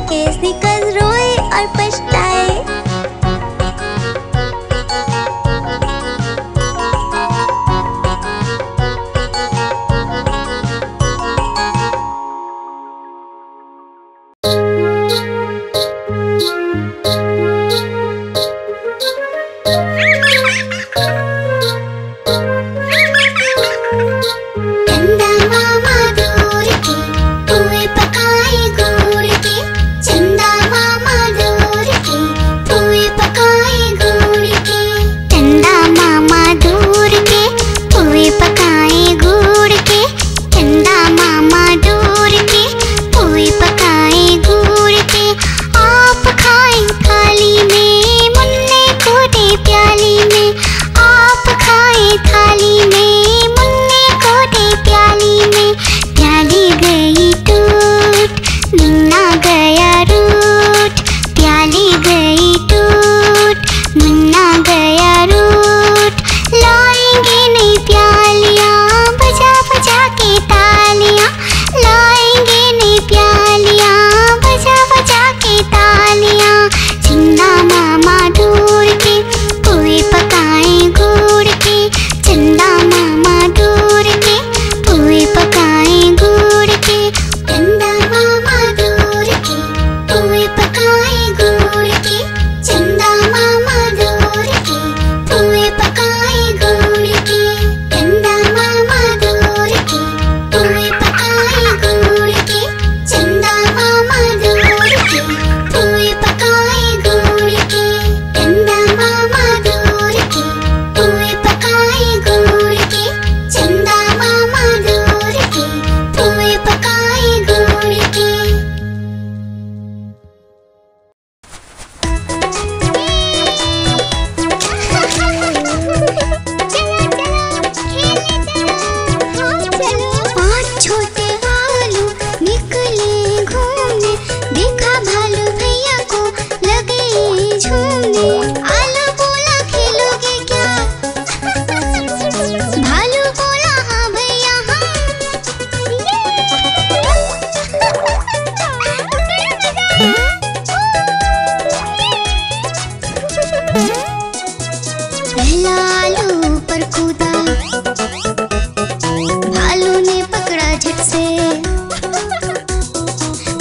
कैसे कल रोए और पछताए।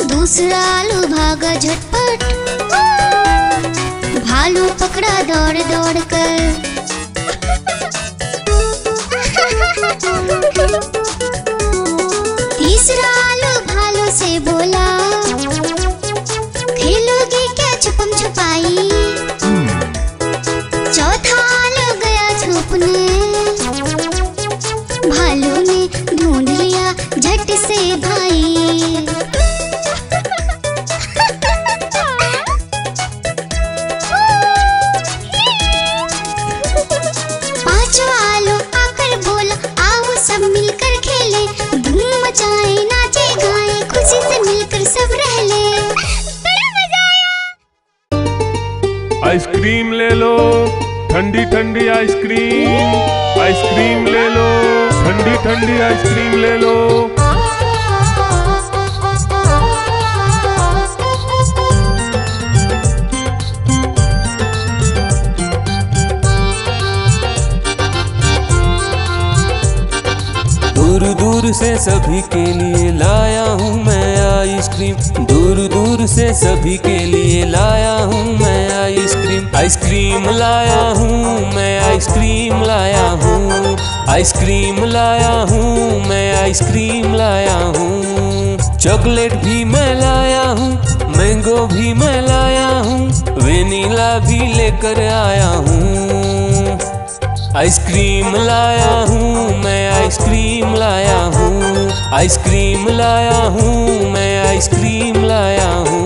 दूसरा आलू भागा झटपट, भालू पकड़ा दौड़ दौड़ कर। तीसरा आलू भालू से बोला, खेलोगे क्या छुपम छुपाई। चौथा आलू गया छुपने, भालू ने ढूंढ लिया झट से भाई। आइसक्रीम ले लो, ठंडी ठंडी आइसक्रीम। आइसक्रीम ले लो, ठंडी ठंडी आइसक्रीम ले लो। दूर दूर से सभी के लिए लाया हूँ मैं आइसक्रीम। दूर दूर से सभी के लिए लाया हूँ मैं आइसक्रीम। आइसक्रीम लाया हूँ मैं, आइसक्रीम लाया हूँ। आइसक्रीम लाया हूँ मैं, आइसक्रीम लाया हूँ। चॉकलेट भी मैं लाया हूँ, मैंगो भी मैं लाया हूँ, वेनिला भी लेकर आया हूँ। आइसक्रीम लाया हूँ मैं, आइसक्रीम लाया हूँ। आइसक्रीम लाया हूँ मैं, आइसक्रीम लाया हूँ।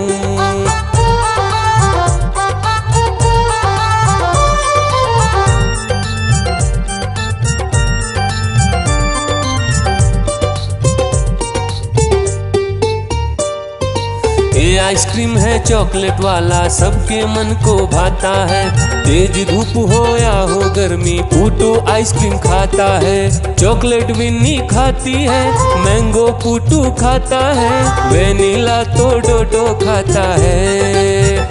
ये आइसक्रीम है चॉकलेट वाला, सबके मन को भाता है। तेज धूप हो या हो गर्मी, पूटू आइसक्रीम खाता है। चॉकलेट विन्नी खाती है, मैंगो पूटू खाता है। वेनिला तो डोडो खाता है।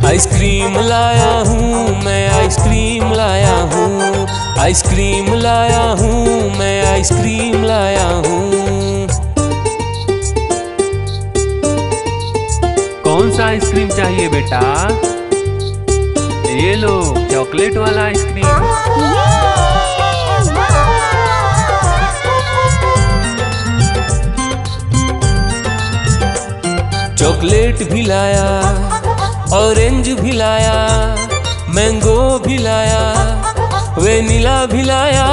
आइसक्रीम लाया हूँ मैं, आइसक्रीम लाया हूँ, आइसक्रीम लाया हूँ मैं, आइसक्रीम लाया हूँ। कौन सा आइसक्रीम चाहिए बेटा? ये लो चॉकलेट वाला आइसक्रीम। चॉकलेट भी लाया, ऑरेंज भी लाया, मैंगो भी लाया, वेनिला भी लाया।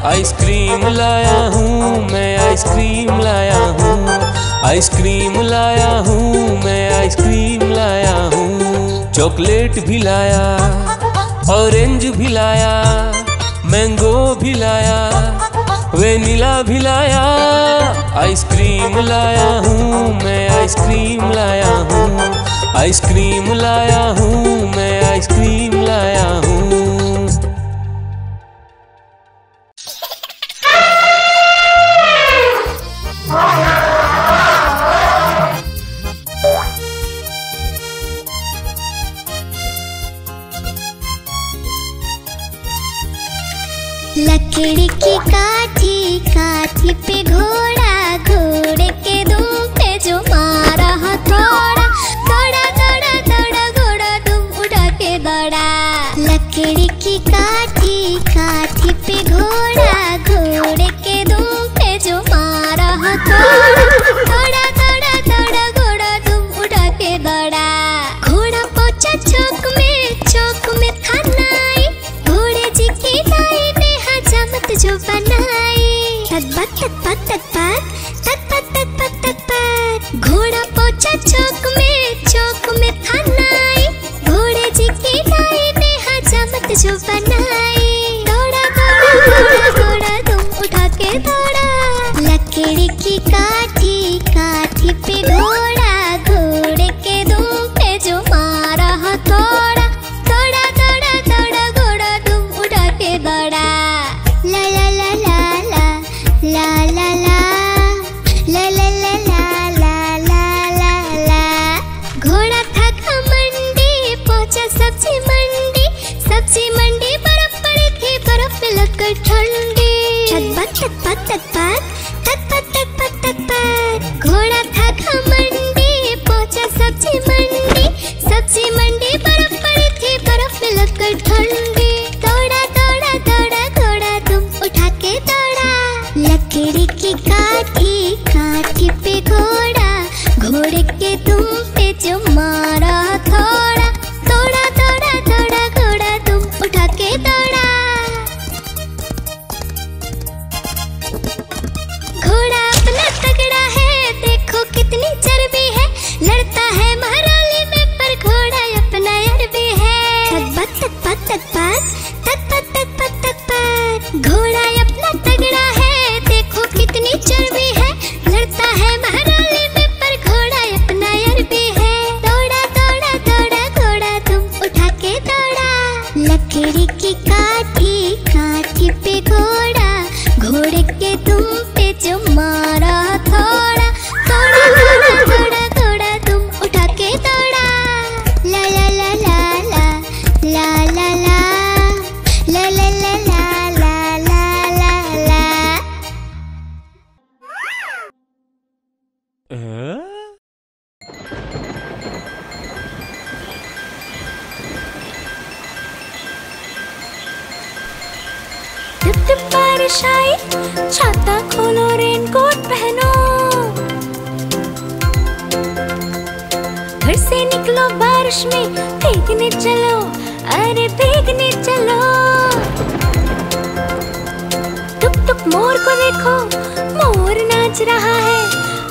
आइसक्रीम लाया हूँ मैं, आइसक्रीम लाया हूँ, आइसक्रीम लाया हूँ मैं, आइसक्रीम लाया हूँ। चॉकलेट भी लाया, ऑरेंज भी लाया, मैंगो भी लाया, वेनिला भी लाया। आइसक्रीम लाया हूँ मैं, आइसक्रीम लाया हूँ, आइसक्रीम लाया हूँ मैं, आइसक्रीम लाया हूँ। लकड़ी की काठी, काठी पे घोड़ा, घोड़े के दुम पे जो मारा हथौड़ा। दौड़ा दौड़ा दौड़ा घोड़ा दुम उठा के दौड़ा। लकड़ी की काठी, काठी पे घोड़ा, घोड़े के दुम पे जो मारा हथौड़ा। दौड़ा दौड़ा दौड़ा घोड़ा दुम उठा के दौड़ा। घोड़ा पहुंचा चौक में था नाई, घोड़े जी की नाई ने हजामत जो बनाई। तत्पत तत्पत तत्पत तत्पत तत्पत तत्पत। घोड़ा पहुंचा चौक में था नाई, घोड़े जी की नाई ने हजामत जो बनाई। दौड़ा दौड़ा घोड़ा दुम उठा के दौड़ा। लकड़ी की काठी, काठी पे घोड़ा, घोड़े के दुम पे जो मारा हथौड़ा। दौड़ा दौड़ा दौड़ा घोड़ा दुम उठा के दौड़ा। ला ला ला ला ला ला ला ला ला ला ला ला ला ला ला। घोड़ा था घमंडी, पहुंचा सब्जी मंडी, सब्जी मंडी बर्फ पड़ी थी, बर्फ में लगकर ठंडी। तत्पत तत्पत तत्पत तत्पत तत्पत तत्पत। घोड़ा था घमंडी, पहुंचा सब्जी मंडी, सब्जी मंडी बर्फ पड़ी थी, बर्फ में लगकर ठंडी। दौड़ा दौड़ा दौड़ा घोड़ा दुम उठा के दौड़ा। लकड़ी की काठी, काठी पे घोड़ा, घोड़े के दुम पे जो मारा हथौड़ा। दौड़ा दौड़ा दौड़ा घोड़ा दुम उठा के दौड़ा। घोड़ा अपना तगड़ा है, देखो कितनी चर्बी है, लड़ता है महराली में पर घोड़ा अपना अरबी है। तत्पत तत्पत तत्पत तत्पत तत्पत तत्पत। घोड़ा अपना तगड़ा है, देखो कितनी चर्बी है, लड़ता है महराली में पर घोड़ा अपना अरबी है। दौड़ा दौड़ा दौड़ा घोड़ा तुम उठा के दौड़ा। लकड़ी की काठी, काठी पे घोड़ा, घोड़े के दुम पे जो मारा हथौड़ा। दौड़ा दौड़ा दौड़ा घोड़ा तुम उठा के दौड़ा। ला ला ला ला ला ला ला ला ला ला ला ला ला ला ला ला। टिप टिप बारिश आई, छाता खोलो रेनकोट पहनो, घर से निकलो बारिश में, भीगने चलो, अरे भीगने चलो। टुक टुक मोर को देखो, मोर नाच रहा है,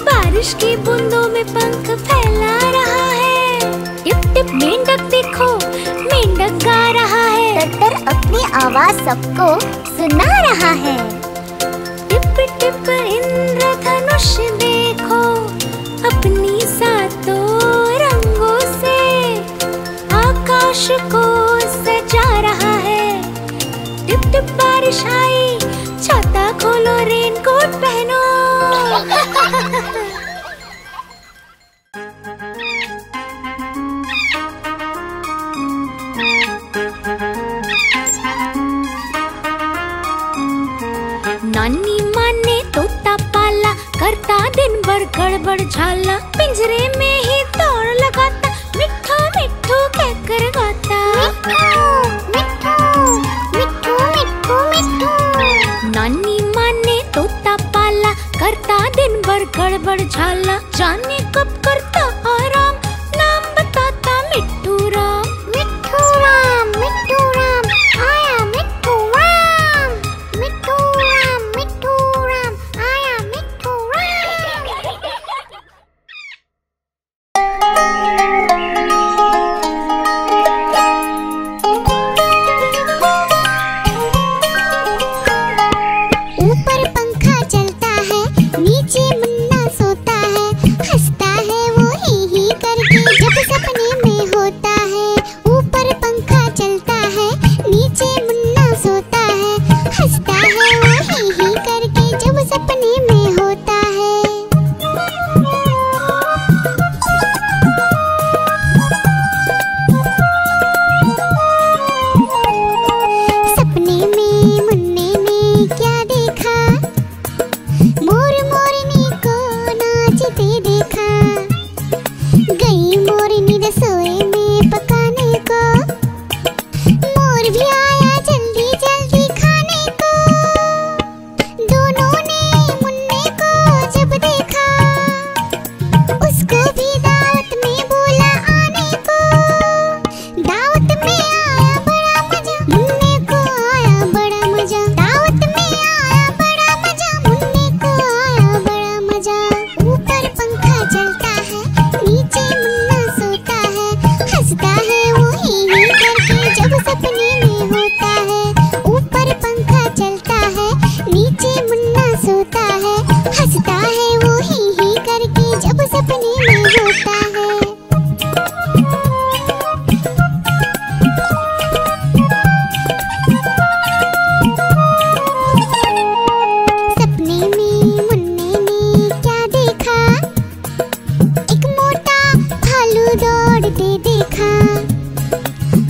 बारिश की बूंदों में पंख फैला रहा है। टिप टिप मेंढक देखो, मेंढक गा रहा है, टट्टर अपनी आवाज सबको सुना रहा है। टिप टिप इंद्रधनुष देखो, अपनी साथ रेनकोट पहनो। नानी माँ ने तोता पाला, करता दिन भर गड़बड़ झाला। पिंजरे में ही दौड़ लगाता, मिट्ठू मिट्ठू कहकर गाता। मिट्ठू मिट्ठू मिट्ठू मिट्ठू। नानी माँ ने तोता पाला, करता दिन भर गड़बड़ झाला। जाने कब करता आराम, नाम बताता मिट्ठू राम। मिट्ठू राम आया मिट्ठू राम। मिट्ठू राम आया मिट्ठू राम। ऊपर पंखा चलता है, नीचे मुन्ना सोता है। हंसता है वो ही करके जब सपने में होता है। ऊपर पंखा चलता है, नीचे मुन्ना सोता है। हंसता है वो ही करके जब सपने में होता है। सपने में मुन्ने ने क्या देखा, मोर मोरनी को नाचते देखा। गई मोरनी रसोई में पकाने को, मोर भी आया जल्दी जल्दी खाने को। दोनों ने मुन्ने को जब देखा, उसको भी दावत में बोला आने को। दावत में आया बड़ा मजा, मुन्ने को आया बड़ा मजा। दावत में आया बड़ा मजा, मुन्ने को आया बड़ा मजा। ऊपर पंखा चलता है, नीचे मुन्ना सोता है। हंसता है वो ही करके जब सपने में होता है। ऊपर पंखा चलता है, नीचे मुन्ना सोता है। हंसता है वो ही करके जब सपने में होता है। सपने में मुन्ने ने क्या देखा, एक मोटा भालू दौड़ते देखा।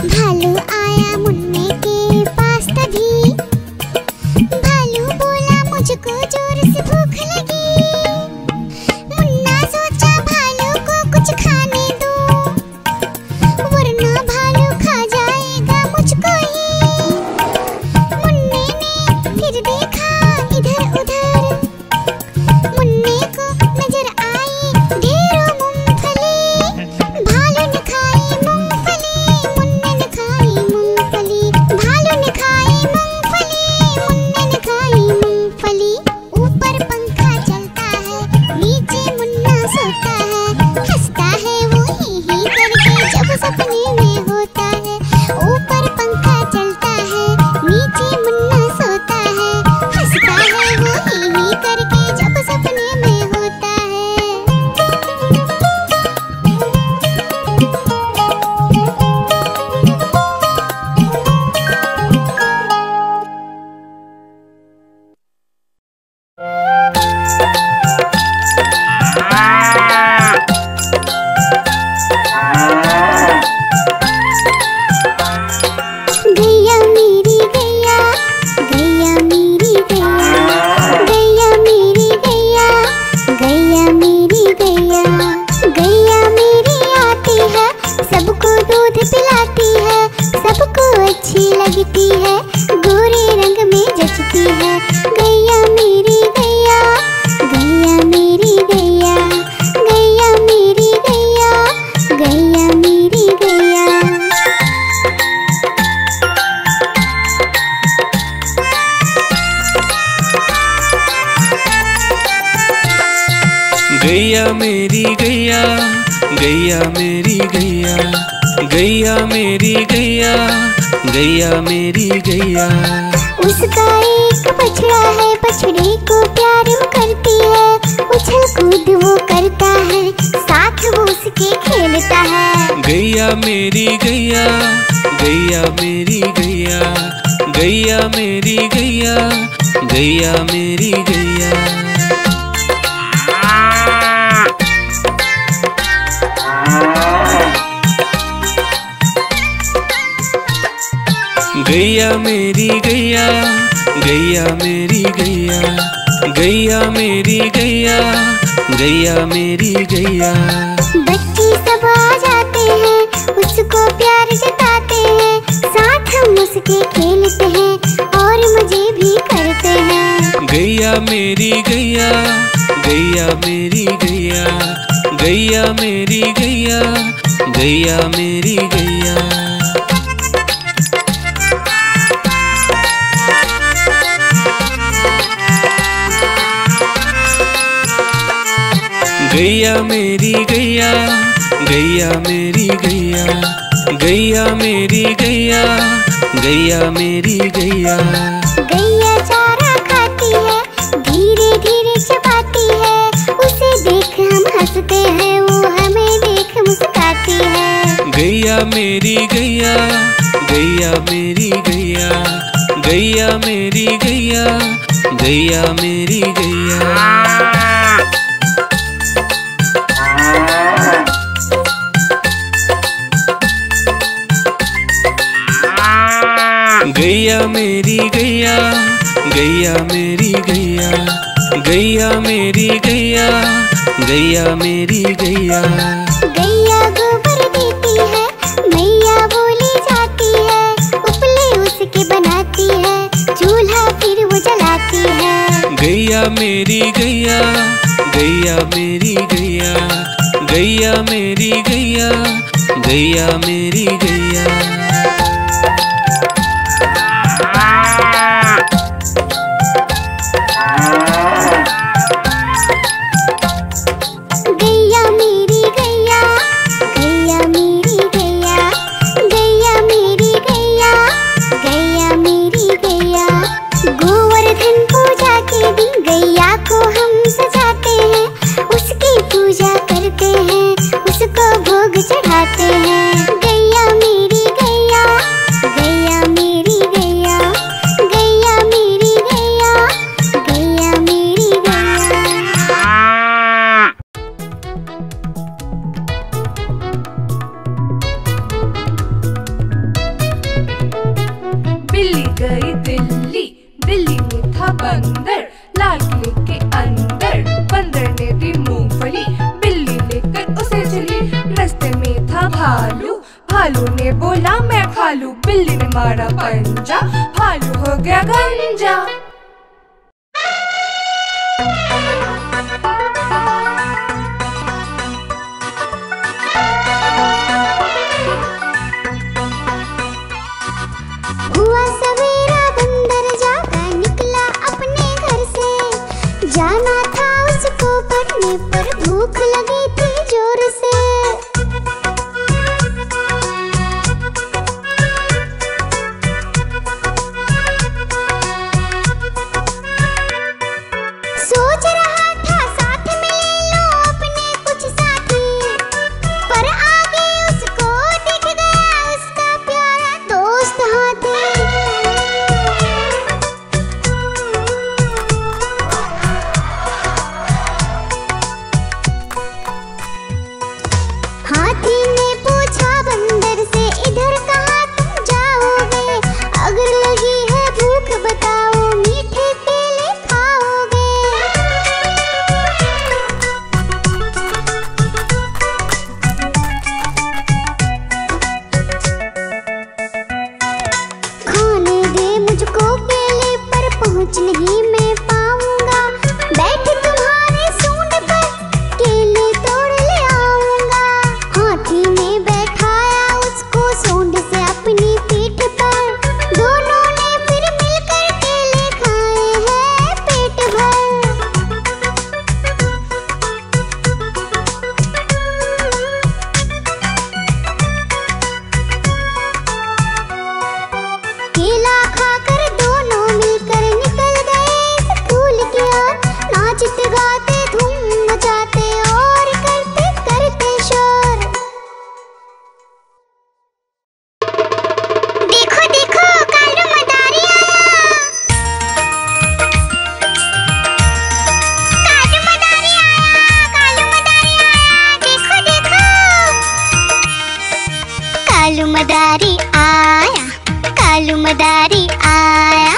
भालू आया मुन्ने के पास तभी, भालू बोला मुझको जोर से भूख लगी। मुन्ना सोचा भालू को कुछ खाने दो, वरना भालू खा जाएगा मुझको ही। मुन्ने ने फिर देखा इधर उधर, मुन्ने को नजर आई ढेरों मूंगफली। भालू ने खाई मूंगफली, मुन्ने ने खाई मूंगफली। भालू ने खाई मूंगफली, मुन्ने ने खाई मूंगफली। ऊपर पंखा चलता है, नीचे मुन्ना सोता है। हंसता है वो ही करके जब सपने में होता है। ऊपर पंखा चलता है, नीचे मुन्ना सोता है। हंसता है वो ही करके जब सपने में होता है। गैया मेरी गैया, गैया मेरी गैया। गैया मेरी गैया, गैया मेरी गैया। गैया मेरी आती है, सबको दूध पिलाती है। सबको अच्छी लगती है, गोरे रंग में जचती है। गैया मेरी गैया, गैया मेरी गैया। गैया मेरी गैया, गैया मेरी गैया। गैया मेरी गैया, गैया मेरी गैया। गैया मेरी गैया, गैया मेरी गैया। उसका एक बछड़ा है, बछड़े को प्यार वो करती है। उछल कूद वो करता है, साथ वो उसके खेलता है। गैया मेरी गैया, गैया मेरी गैया। गैया मेरी गैया, गैया मेरी गैया। गैया मेरी गैया, गैया मेरी गैया, गैया मेरी गैया, गैया मेरी गैया। बच्चे सब आ जाते हैं, उसको प्यार जताते हैं, साथ हम उसके खेलते हैं और मजे भी करते हैं। गैया मेरी गैया, गैया मेरी गैया, गैया मेरी गैया, गैया मेरी गैया। गैया मेरी गैया, गैया मेरी गैया, गैया मेरी गैया, गैया मेरी गैया। गैया चारा खाती है, धीरे धीरे चबाती है, उसे देख हम हंसते हैं, वो हमें देख मुस्कुराती है। गैया मेरी गैया, गैया मेरी गैया, गैया मेरी गैया, गैया मेरी गैया। गैया मेरी गैया, गैया मेरी गैया, गैया मेरी गैया, गैया मेरी गैया। गैया गोबर देती है, मैया बोली जाती है, उपले उसके बनाती है, चूल्हा फिर वो जलाती है। गैया मेरी गैया, गैया मेरी गैया, गैया मेरी गैया, गैया मेरी गैया। गैया मेरी गैया, गैया मेरी गैया, गैया मेरी गैया, गैया मेरी गैया। गोवर्धन पूजा के दिन गैया को हम सजाते हैं, उसकी पूजा करते हैं, उसको भोग चढ़ाते हैं। गैया मेरी गैया, गैया मेरी गैया, गैया मेरी गैया, गैया मेरी गैया। बिल्ली गई दिल्ली, दिल्ली में था बंदर, लाल किले के अंदर बंदर ने दी मूंगफली, बिल्ली लेकर उसे चली, रास्ते में था भालू, भालू ने बोला मैं खा लूं, बिल्ली ने मारा पंजा, भालू हो गया गंजा। हुआ सवेरा बंदर जागा निकला अपने घर से, जाना था उसको पढ़ने पर भूख लगी थी जोर से। मदारी आया, कालू मदारी आया,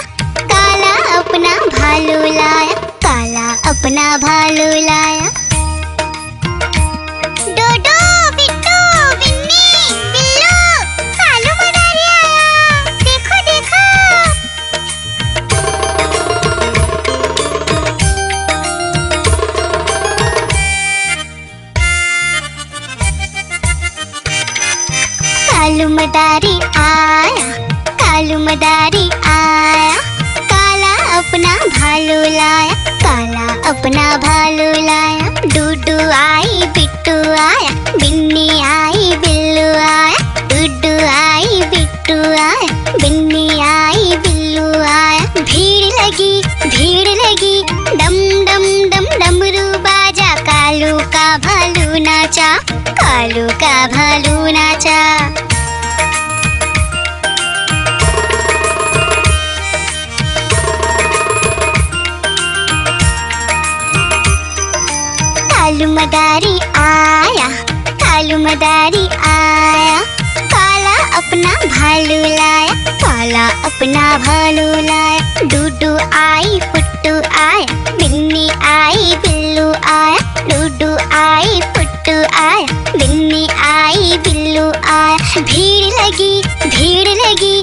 काला अपना भालू लाया, काला अपना भालू लाया। डोडो बिट्टू बिन्नी बिल्लू, कालू मदारी आया, देखो देखो। कालू मदारी आया, कालू मदारी आया, काला अपना भालू लाया, काला अपना भालू लाया। डूडू आई बिट्टू आया, बिन्नी आई बिल्लू आया, डूडू आई बिट्टू आया, बिन्नी आई बिल्लू आया। भीड़ लगी डम डम डम डमरू बाजा, कालू का भालू नाचा, कालू का भालू नाचा। कालू मदारी आया, कालू मदारी आया, काला अपना भालू लाया, काला अपना भालू लाया। डूडू आई पुट्टू आया, बिन्नी आई बिल्लू आया, डूडू आई पुट्टू आया, बिन्नी आई बिल्लू आया। भीड़ लगी